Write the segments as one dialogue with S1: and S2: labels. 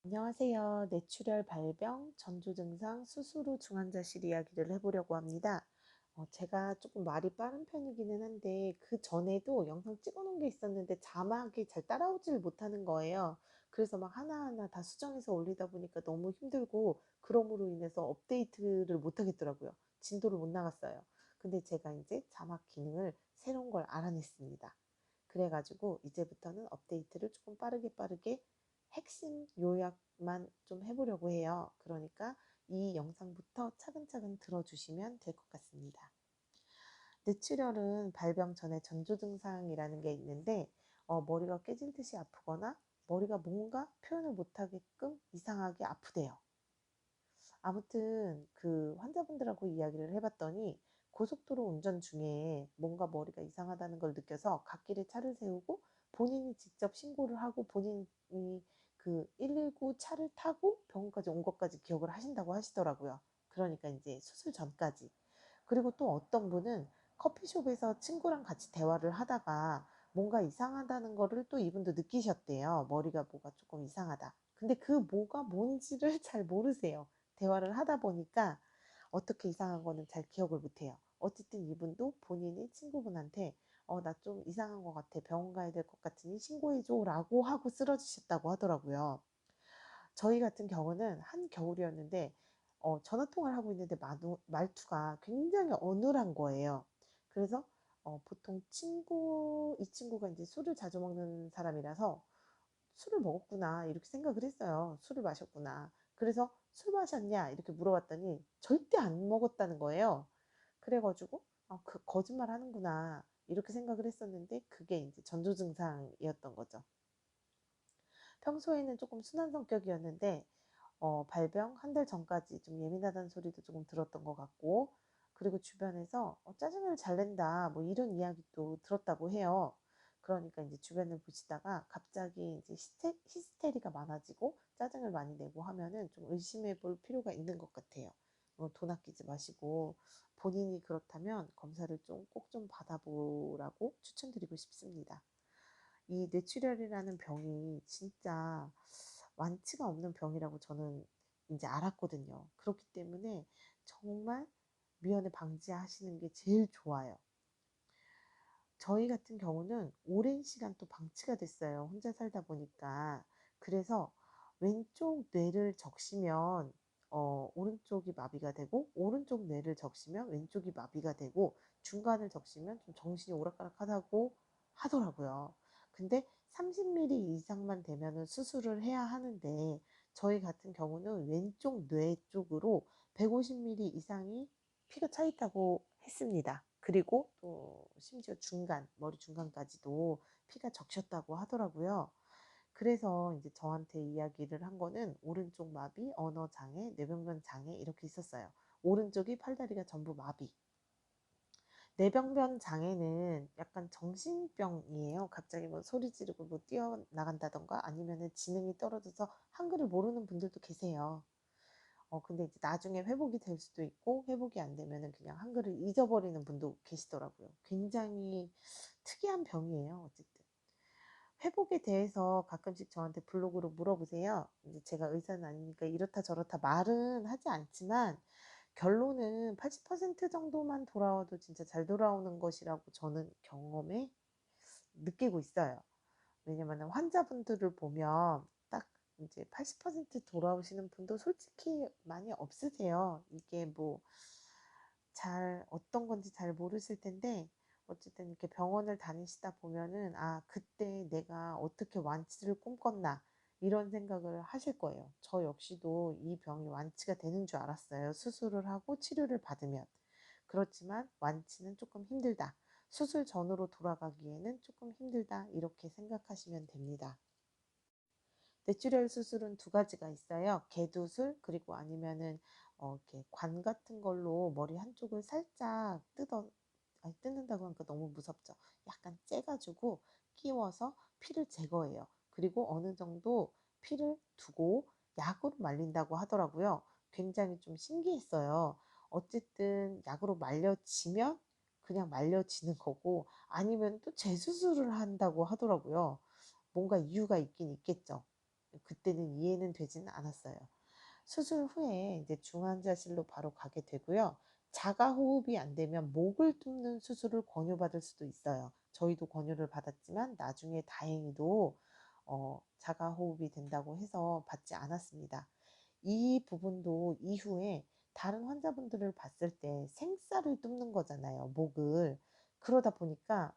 S1: 안녕하세요. 뇌출혈 발병, 전조 증상, 수술 후 중환자실 이야기를 해보려고 합니다. 제가 조금 말이 빠른 편이기는 한데 그 전에도 영상 찍어놓은 게 있었는데 자막이 잘 따라오질 못하는 거예요. 그래서 막 하나하나 다 수정해서 올리다 보니까 너무 힘들고 그럼으로 인해서 업데이트를 못 하겠더라고요. 진도를 못 나갔어요. 근데 제가 이제 자막 기능을 새로운 걸 알아냈습니다. 그래가지고 이제부터는 업데이트를 조금 빠르게 핵심 요약만 좀 해보려고 해요. 그러니까 이 영상부터 차근차근 들어주시면 될 것 같습니다. 뇌출혈은 발병 전에 전조 증상이라는 게 있는데 머리가 깨질 듯이 아프거나 머리가 뭔가 표현을 못하게끔 이상하게 아프대요. 아무튼 그 환자분들하고 이야기를 해봤더니 고속도로 운전 중에 뭔가 머리가 이상하다는 걸 느껴서 갓길에 차를 세우고 본인이 직접 신고를 하고 본인이 그 119 차를 타고 병원까지 온 것까지 기억을 하신다고 하시더라고요. 그러니까 이제 수술 전까지. 그리고 또 어떤 분은 커피숍에서 친구랑 같이 대화를 하다가 뭔가 이상하다는 거를 또 이분도 느끼셨대요. 머리가 뭐가 조금 이상하다. 근데 그 뭐가 뭔지를 잘 모르세요. 대화를 하다 보니까 어떻게 이상한 거는 잘 기억을 못해요. 어쨌든 이분도 본인이 친구분한테 나 좀 이상한 것 같아. 병원 가야 될 것 같으니 신고해줘 라고 하고 쓰러지셨다고 하더라고요. 저희 같은 경우는 한겨울이었는데 전화 통화를 하고 있는데 말투가 굉장히 어눌한 거예요. 그래서 보통 이 친구가 이제 술을 자주 먹는 사람이라서 술을 먹었구나 이렇게 생각을 했어요. 술을 마셨구나. 그래서 술 마셨냐 이렇게 물어봤더니 절대 안 먹었다는 거예요. 그래가지고 그 거짓말 하는구나 이렇게 생각을 했었는데 그게 이제 전조 증상이었던 거죠. 평소에는 조금 순한 성격이었는데 발병 한 달 전까지 좀 예민하다는 소리도 조금 들었던 것 같고, 그리고 주변에서 짜증을 잘 낸다 뭐 이런 이야기도 들었다고 해요. 그러니까 이제 주변을 보시다가 갑자기 이제 히스테리가 많아지고 짜증을 많이 내고 하면은 좀 의심해 볼 필요가 있는 것 같아요. 돈 아끼지 마시고 본인이 그렇다면 검사를 좀 꼭 좀 받아보라고 추천드리고 싶습니다. 이 뇌출혈이라는 병이 진짜 완치가 없는 병이라고 저는 이제 알았거든요. 그렇기 때문에 정말 미연에 방지하시는 게 제일 좋아요. 저희 같은 경우는 오랜 시간 또 방치가 됐어요. 혼자 살다 보니까. 그래서 왼쪽 뇌를 적시면 오른쪽이 마비가 되고 오른쪽 뇌를 적시면 왼쪽이 마비가 되고 중간을 적시면 좀 정신이 오락가락하다고 하더라고요. 근데 30mm 이상만 되면은 수술을 해야 하는데 저희 같은 경우는 왼쪽 뇌 쪽으로 150mm 이상이 피가 차 있다고 했습니다. 그리고 또 심지어 머리 중간까지도 피가 적셨다고 하더라고요. 그래서 이제 저한테 이야기를 한 거는 오른쪽 마비, 언어 장애, 뇌병변 장애 이렇게 있었어요. 오른쪽이 팔다리가 전부 마비. 뇌병변 장애는 약간 정신병이에요. 갑자기 뭐 소리 지르고 뭐 뛰어나간다던가 아니면은 지능이 떨어져서 한글을 모르는 분들도 계세요. 근데 이제 나중에 회복이 될 수도 있고 회복이 안 되면은 그냥 한글을 잊어버리는 분도 계시더라고요. 굉장히 특이한 병이에요. 어쨌든 회복에 대해서 가끔씩 저한테 블로그로 물어보세요. 이제 제가 의사는 아니니까 이렇다 저렇다 말은 하지 않지만 결론은 80% 정도만 돌아와도 진짜 잘 돌아오는 것이라고 저는 경험에 느끼고 있어요. 왜냐면 환자분들을 보면 딱 이제 80% 돌아오시는 분도 솔직히 많이 없으세요. 이게 뭐 잘 어떤 건지 잘 모르실 텐데 어쨌든 이렇게 병원을 다니시다 보면은 그때 내가 어떻게 완치를 꿈꿨나 이런 생각을 하실 거예요. 저 역시도 이 병이 완치가 되는 줄 알았어요. 수술을 하고 치료를 받으면. 그렇지만 완치는 조금 힘들다. 수술 전으로 돌아가기에는 조금 힘들다. 이렇게 생각하시면 됩니다. 뇌출혈 수술은 두 가지가 있어요. 개두술 그리고 아니면은 이렇게 관 같은 걸로 머리 한쪽을 살짝 뜯는다고 하니까 너무 무섭죠. 약간 째가지고 끼워서 피를 제거해요. 그리고 어느 정도 피를 두고 약으로 말린다고 하더라고요. 굉장히 좀 신기했어요. 어쨌든 약으로 말려지면 그냥 말려지는 거고 아니면 또 재수술을 한다고 하더라고요. 뭔가 이유가 있긴 있겠죠. 그때는 이해는 되지는 않았어요. 수술 후에 이제 중환자실로 바로 가게 되고요. 자가 호흡이 안 되면 목을 뚫는 수술을 권유받을 수도 있어요. 저희도 권유를 받았지만 나중에 다행히도 자가 호흡이 된다고 해서 받지 않았습니다. 이 부분도 이후에 다른 환자분들을 봤을 때 생쌀을 뚫는 거잖아요, 목을. 그러다 보니까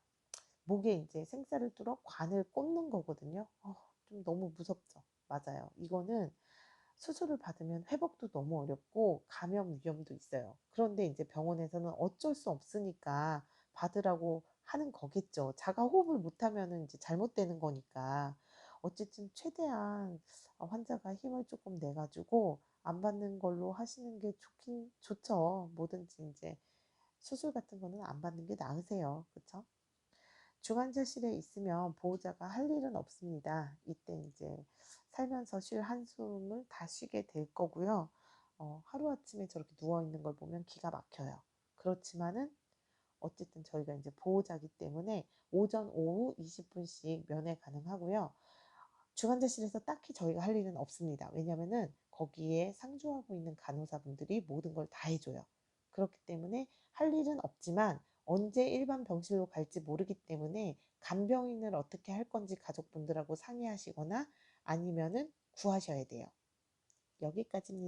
S1: 목에 이제 생쌀을 뚫어 관을 꽂는 거거든요. 좀 너무 무섭죠. 맞아요. 이거는 수술을 받으면 회복도 너무 어렵고 감염 위험도 있어요. 그런데 이제 병원에서는 어쩔 수 없으니까 받으라고 하는 거겠죠. 자가 호흡을 못하면은 이제 잘못되는 거니까. 어쨌든 최대한 환자가 힘을 조금 내가지고 안 받는 걸로 하시는 게 좋긴 좋죠. 뭐든지 이제 수술 같은 거는 안 받는 게 나으세요. 그쵸? 중환자실에 있으면 보호자가 할 일은 없습니다. 이때 이제 살면서 쉴 한숨을 다 쉬게 될 거고요. 하루아침에 저렇게 누워있는 걸 보면 기가 막혀요. 그렇지만은 어쨌든 저희가 이제 보호자기 때문에 오전, 오후 20분씩 면회 가능하고요. 중환자실에서 딱히 저희가 할 일은 없습니다. 왜냐면은 거기에 상주하고 있는 간호사분들이 모든 걸 다 해줘요. 그렇기 때문에 할 일은 없지만 언제 일반 병실로 갈지 모르기 때문에 간병인을 어떻게 할 건지 가족분들하고 상의하시거나 아니면은 구하셔야 돼요. 여기까지입니다.